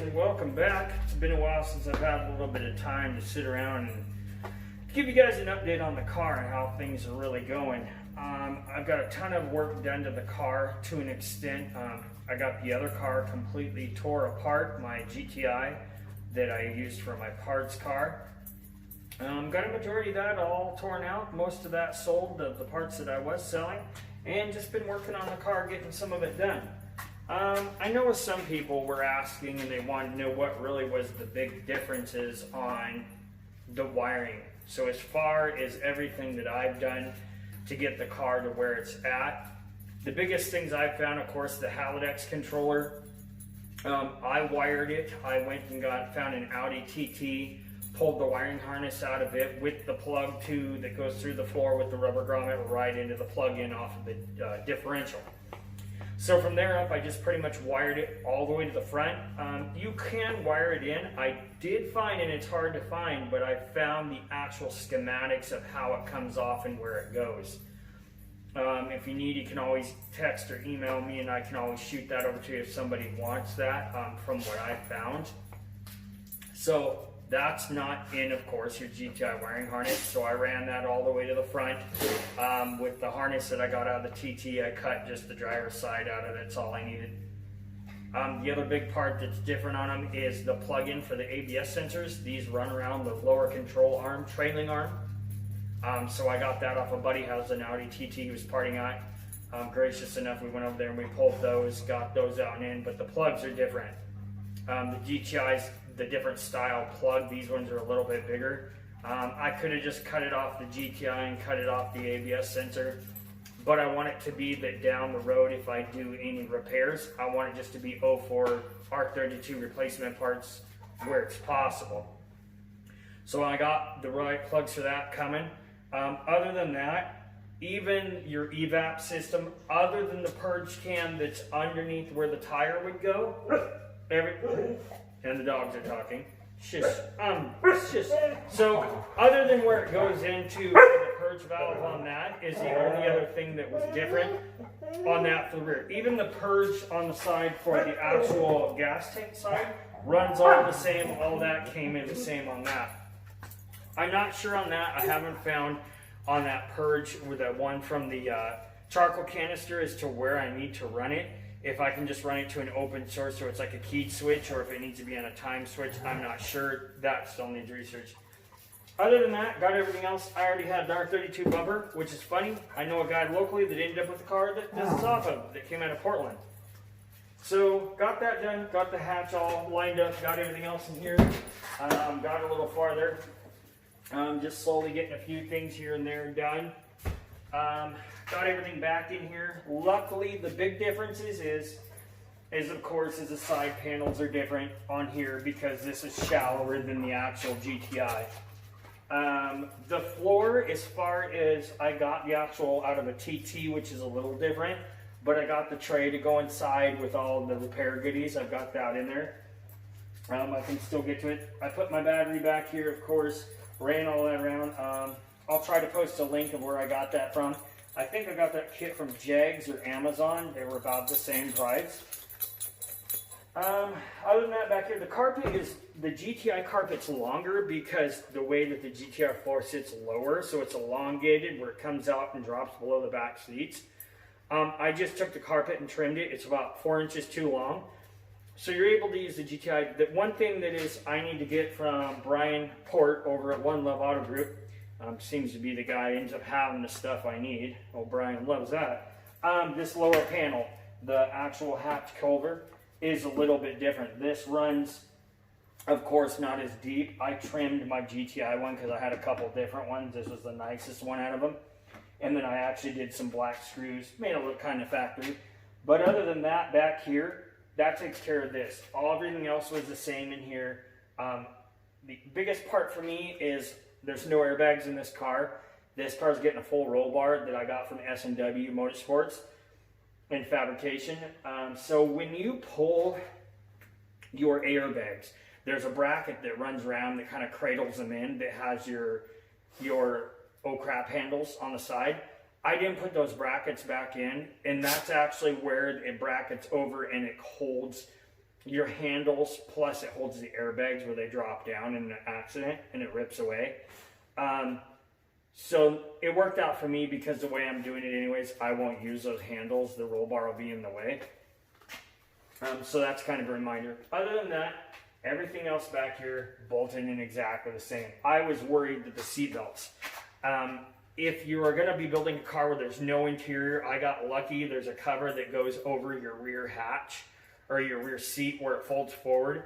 and welcome back. It's been a while since I've had a little bit of time to sit around and give you guys an update on the car and how things are really going. I've got a ton of work done to the car to an extent. I got the other car completely tore apart, my GTI that I used for my parts car. Got a majority of that all torn out, most of that sold, the parts that I was selling, and just been working on the car, getting some of it done. I know some people were asking and they wanted to know what really was the big differences on the wiring. So as far as everything that I've done to get the car to where it's at, the biggest things I've found, of course, the Halodex controller. I wired it. I went and found an Audi TT, pulled the wiring harness out of it with the plug too that goes through the floor with the rubber grommet right into the plug-in off of the differential. So from there up, I just pretty much wired it all the way to the front. You can wire it in. I did find, and it's hard to find, but I found the actual schematics of how it comes off and where it goes. If you need, you can always text or email me, and I can always shoot that over to you if somebody wants that from what I found. So that's not in, of course, your GTI wiring harness. So I ran that all the way to the front. With the harness that I got out of the TT, I cut just the driver's side out of it. That's all I needed. The other big part that's different on them is the plug-in for the ABS sensors. These run around the lower control arm, trailing arm. So I got that off a buddy house, an Audi TT he was partying at. Gracious enough, we went over there and we pulled those, got those out and in, but the plugs are different. The GTI's the different style plug. These ones are a little bit bigger. I could have just cut it off the GTI and cut it off the ABS sensor, but I want it to be that down the road, if I do any repairs, I want it just to be 04 R32 replacement parts where it's possible. So I got the right plugs for that coming. Other than that, even your evap system, other than the purge can that's underneath where the tire would go, and the dogs are talking. Shush. Shush. So, other than where it goes into the purge valve on that is the only other thing that was different on that for the rear. Even the purge on the side for the actual gas tank side runs all the same. All that came in the same on that. I'm not sure on that. I haven't found on that purge with that one from the charcoal canister as to where I need to run it. If I can just run it to an open source so it's like a keyed switch, or if it needs to be on a time switch, I'm not sure. That still needs research. Other than that, got everything else. I already had the R32 bumper, which is funny. I know a guy locally that ended up with a car that this is off of, that came out of Portland. So got that done, got the hatch all lined up, got everything else in here. Got a little farther. Just slowly getting a few things here and there done. Got everything back in here. Luckily, the big differences is of course, the side panels are different on here because this is shallower than the actual GTI. The floor, as far as I got the actual out of a TT, which is a little different, but I got the tray to go inside with all the repair goodies. I've got that in there. I can still get to it. I put my battery back here, of course, ran all that around. I'll try to post a link of where I got that from. I think I got that kit from Jags or Amazon. They were about the same price. Other than that, back here, the carpet is, the GTI carpet's longer because the way that the GTI floor sits lower, so it's elongated where it comes out and drops below the back seats. I just took the carpet and trimmed it. It's about 4 inches too long. So you're able to use the GTI. The one thing that is I need to get from Brian Port over at One Love Auto Group, seems to be the guy who ends up having the stuff I need. Oh, Brian loves that. This lower panel, the actual hatch cover, is a little bit different. This runs, of course, not as deep. I trimmed my GTI one because I had a couple different ones. This was the nicest one out of them. And then I actually did some black screws, made it look kind of factory. But other than that, back here, that takes care of this. Everything else was the same in here. The biggest part for me is there's no airbags in this car. This car's getting a full roll bar that I got from S&W Motorsports in fabrication. So when you pull your airbags, there's a bracket that runs around that kind of cradles them in that has your oh crap handles on the side. I didn't put those brackets back in, and that's actually where it brackets over and it holds your handles, plus it holds the airbags where they drop down in an accident and it rips away. So it worked out for me because the way I'm doing it anyways, I won't use those handles. The roll bar will be in the way. So that's kind of a reminder. Other than that, everything else back here bolted in exactly the same. I was worried that the seat belts. If you are going to be building a car where there's no interior, I got lucky. There's a cover that goes over your rear hatch or your rear seat where it folds forward.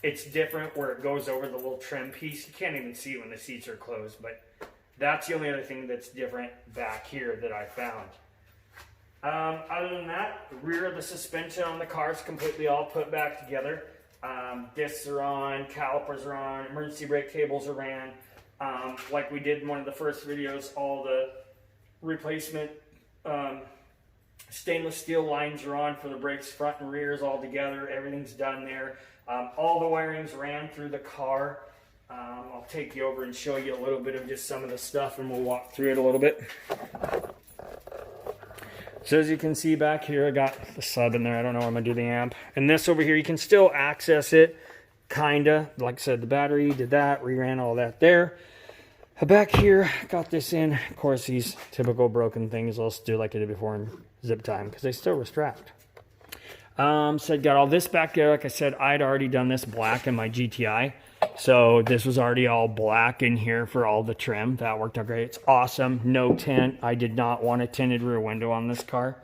It's different where it goes over the little trim piece. You can't even see it when the seats are closed, but that's the only other thing that's different back here that I found. Other than that, the rear of the suspension on the car is completely all put back together. Discs are on, calipers are on, emergency brake cables are ran. Like we did in one of the first videos, all the replacement stainless steel lines are on for the brakes, front and rears all together. Everything's done there. All the wirings ran through the car. I'll take you over and show you a little bit of just some of the stuff, and we'll walk through it a little bit. So as you can see back here, I got the sub in there. I don't know where I'm going to do the amp. And this over here, you can still access it, kinda. Like I said, the battery, did that, reran all that there. Back here, got this in. Of course, these typical broken things, I'll just do like I did before in zip time, because they still were strapped. So I got all this back there. Like I said, I'd already done this black in my GTI. So this was already all black in here for all the trim. That worked out great. It's awesome. No tint. I did not want a tinted rear window on this car.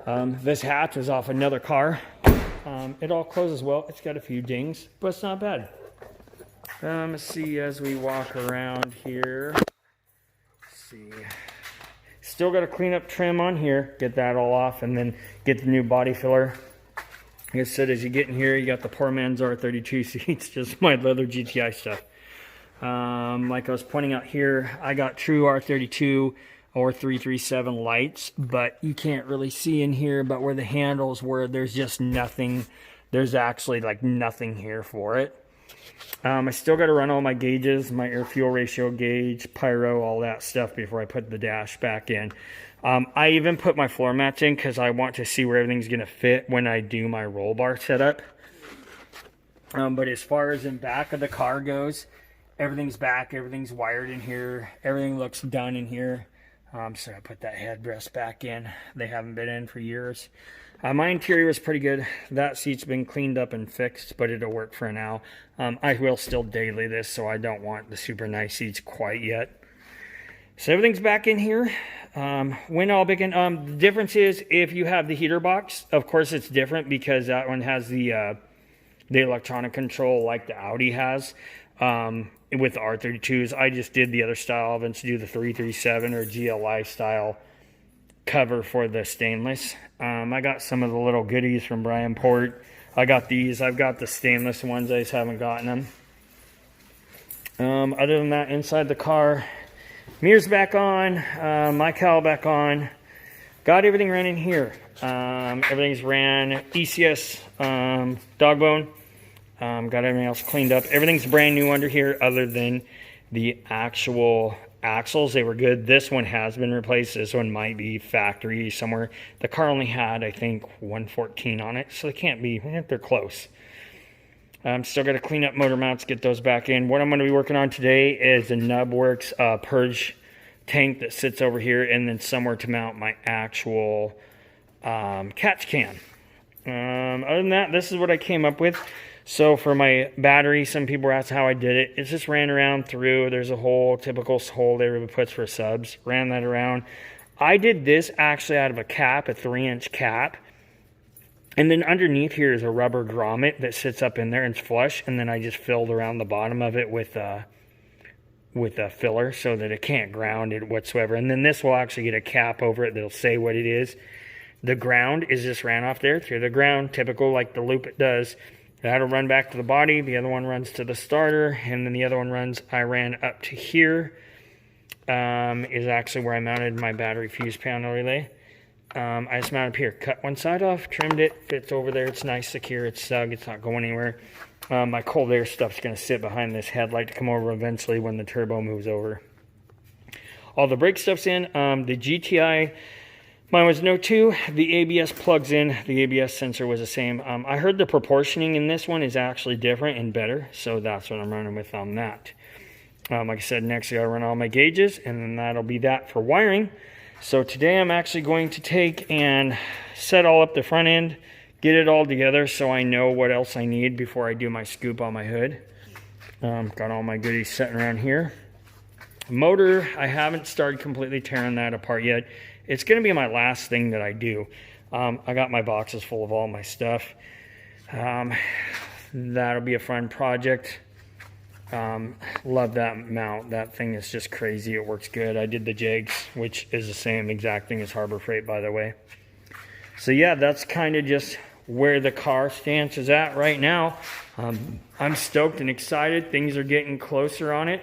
This hatch is off another car. It all closes well. It's got a few dings, but it's not bad. Let's see as we walk around here. Let's see. Still got to clean up trim on here. Get that all off and then get the new body filler. Like I said, as you get in here, you got the poor man's R32 seats, just my leather GTI stuff. Like I was pointing out here, I got true R32 or 337 lights, but you can't really see in here, but where the handles were, there's just nothing. There's actually like nothing here for it. I still got to run all my gauges, my air fuel ratio gauge, pyro, all that stuff before I put the dash back in. I even put my floor mats in because I want to see where everything's going to fit when I do my roll bar setup. But as far as in back of the car goes, everything's back, everything's wired in here, everything looks done in here. So I put that headrest back in. They haven't been in for years. My interior was pretty good. That seat's been cleaned up and fixed, but it'll work for now. I will still daily this, so I don't want the super nice seats quite yet. So everything's back in here. When all big, the difference is if you have the heater box, of course it's different because that one has the electronic control like the Audi has. With the R32s, I just did the other style ovens to do the 337 or GLI style cover for the stainless. I got some of the little goodies from Brian Port. I got these. I've got the stainless ones. I just haven't gotten them. Other than that, inside the car, mirrors back on, my cowl back on. Got everything ran in here. Everything's ran ECS dog bone. Got everything else cleaned up. Everything's brand new under here other than the actual axles. They were good. This one has been replaced. This one might be factory somewhere. The car only had, I think, 114 on it, so they can't be, they're close. Still got to clean up motor mounts, get those back in. What I'm going to be working on today is the Nubworks purge tank that sits over here, and then somewhere to mount my actual catch can. Other than that, this is what I came up with. So for my battery, some people asked how I did it. It just ran around through. There's a whole typical hole there everybody puts for subs. Ran that around. I did this actually out of a cap, a 3-inch cap. And then underneath here is a rubber grommet that sits up in there and it's flush. And then I just filled around the bottom of it with a filler so that it can't ground it whatsoever. And then this will actually get a cap over it that'll say what it is. The ground is just ran off there through the ground, typical like the loop it does. That'll run back to the body. The other one runs to the starter. And then the other one runs, I ran up to here. Is actually where I mounted my battery fuse panel relay. I just mounted up here. Cut one side off, trimmed it, fits over there. It's nice, secure, it's snug, it's not going anywhere. My cold air stuff's going to sit behind this headlight to come over eventually when the turbo moves over. All the brake stuff's in. The GTI Mine was no 2. The ABS plugs in. The ABS sensor was the same. I heard the proportioning in this one is actually different and better, so that's what I'm running with on that. Like I said, next I gotta run all my gauges, and then that'll be that for wiring. So today I'm actually going to take and set all up the front end, get it all together so I know what else I need before I do my scoop on my hood. Got all my goodies sitting around here. Motor, I haven't started completely tearing that apart yet. It's going to be my last thing that I do. I got my boxes full of all my stuff. That'll be a fun project. Love that mount. That thing is just crazy. It works good. I did the jigs, which is the same exact thing as Harbor Freight, by the way. So yeah, that's kind of just where the car stance is at right now. I'm stoked and excited. Things are getting closer on it.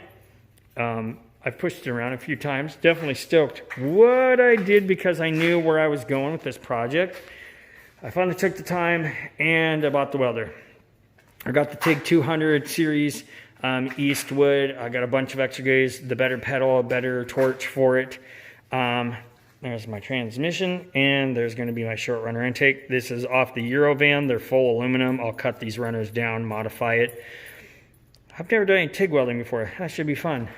I've pushed it around a few times. Definitely stoked what I did because I knew where I was going with this project. I finally took the time and I bought the welder. I got the TIG 200 series Eastwood. I got a bunch of extra goodies, the better pedal, a better torch for it. There's my transmission, and there's going to be my short runner intake. This is off the Eurovan. They're full aluminum. I'll cut these runners down, modify it. I've never done any TIG welding before. That should be fun.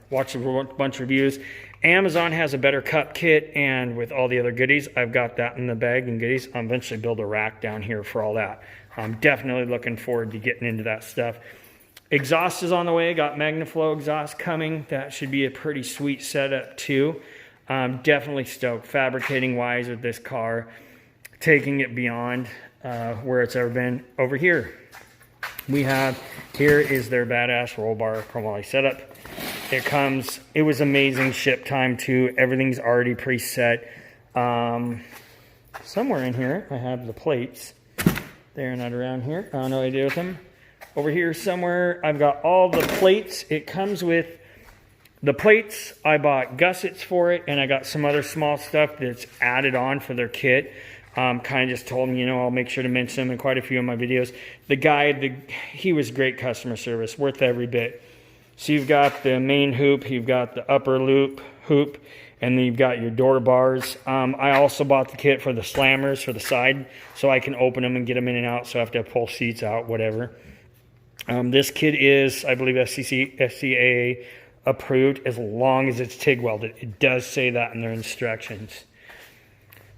Watched a bunch of reviews. Amazon has a better cup kit, and with all the other goodies, I've got that in the bag and goodies. I'll eventually build a rack down here for all that. I'm definitely looking forward to getting into that stuff. Exhaust is on the way. Got MagnaFlow exhaust coming. That should be a pretty sweet setup too. Definitely stoked fabricating wise with this car, taking it beyond where it's ever been. Over here here is their badass roll bar chromoly setup. It was amazing ship time too. Everything's already preset. Somewhere in here I have the plates. They're not around here. I don't know what I did with them. Over here somewhere I've got all the plates. It comes with the plates. I bought gussets for it, and I got some other small stuff that's added on for their kit. Kind of just told me, I'll make sure to mention him in quite a few of my videos. The guy, he was great customer service, worth every bit. So you've got the main hoop, you've got the upper loop hoop, and then you've got your door bars. I also bought the kit for the slammers for the side, so I can open them and get them in and out, so I have to pull seats out, whatever. This kit is, I believe, FCA approved as long as it's TIG welded. It does say that in their instructions.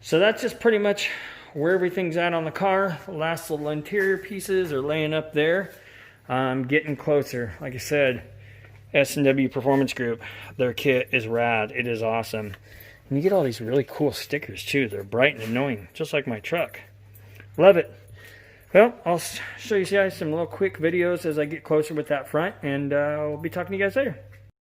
So that's just pretty much where everything's at on the car. The last little interior pieces are laying up there. Getting closer. Like I said, S&W Performance Group, their kit is rad. It is awesome. And you get all these really cool stickers too. They're bright and annoying, just like my truck. Love it. Well, I'll show you guys some little quick videos as I get closer with that front, and I'll be talking to you guys later.